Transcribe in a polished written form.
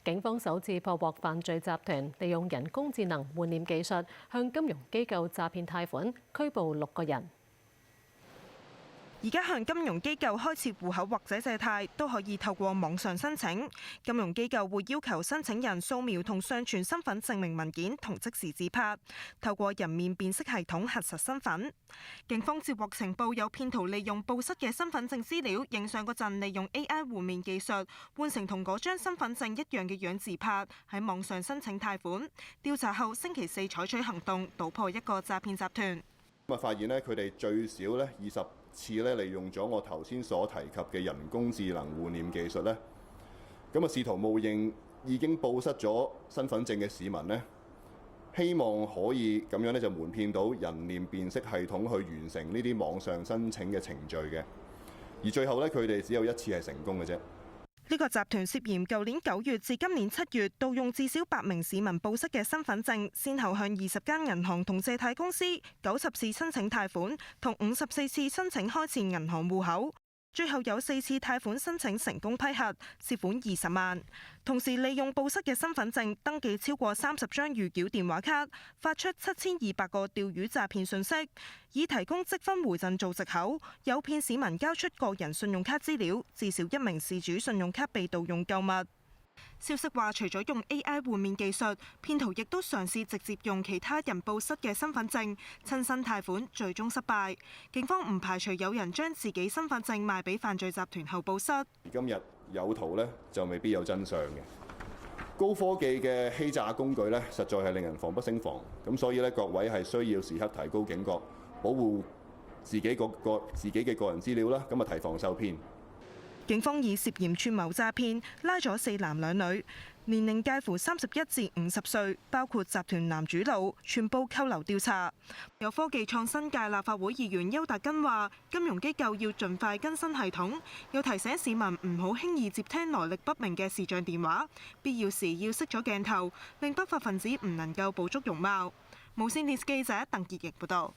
警方首次破獲犯罪集團利用人工智能換臉技術向金融機構詐騙貸款，拘捕6個人。而家向金融機構開設戶口或者借貸都可以透過網上申請，金融機構會要求申請人掃描同上傳身份證明文件同即時自拍，透過人面辨識系統核實身份。警方接獲情報有騙徒利用報失嘅身份證資料影相嗰陣，利用 AI 換面技術換成同嗰張身份證一樣嘅樣自拍，喺網上申請貸款。調查後，星期四採取行動，搗破一個詐騙集團。發現咧，佢哋最少咧20次咧利用咗我頭先所提及嘅人工智能換臉技術咧，試圖冒認已經報失咗身份證嘅市民咧，希望可以咁樣咧就瞞騙到人面辨識系統去完成呢啲網上申請嘅程序嘅，而最後咧佢哋只有1次係成功嘅啫。呢個集團涉嫌舊年9月至今年7月，盜用至少8名市民報失嘅身份證，先後向20間銀行同借貸公司90次申請貸款，同54次申請開設銀行戶口。最後有4次貸款申請成功批核，涉款20萬。同時利用報失嘅身份證登記超過30張預繳電話卡，發出7200個釣魚詐騙訊息，以提供積分回贈做藉口，誘騙市民交出個人信用卡資料。至少1名事主信用卡被盜用購物。消息話，除咗用 AI 換面技術，騙徒亦都嘗試直接用其他人報失嘅身份證親身貸款，最終失敗。警方唔排除有人將自己身份證賣俾犯罪集團後報失。而今日有圖呢，就未必有真相嘅。高科技嘅欺詐工具呢，實在係令人防不勝防。咁所以呢，各位係需要時刻提高警覺，保護自己嘅個人資料啦。咁提防受騙。警方以涉嫌串謀詐騙拉咗4男2女，年齡介乎31至50歲，包括集團男主腦，全部扣留調查。有科技創新界立法會議員邱達根話：金融機構要盡快更新系統，又提醒市民唔好輕易接聽來歷不明嘅視像電話，必要時要熄咗鏡頭，令不法分子唔能夠捕捉容貌。無線電視記者鄧潔瑩報道。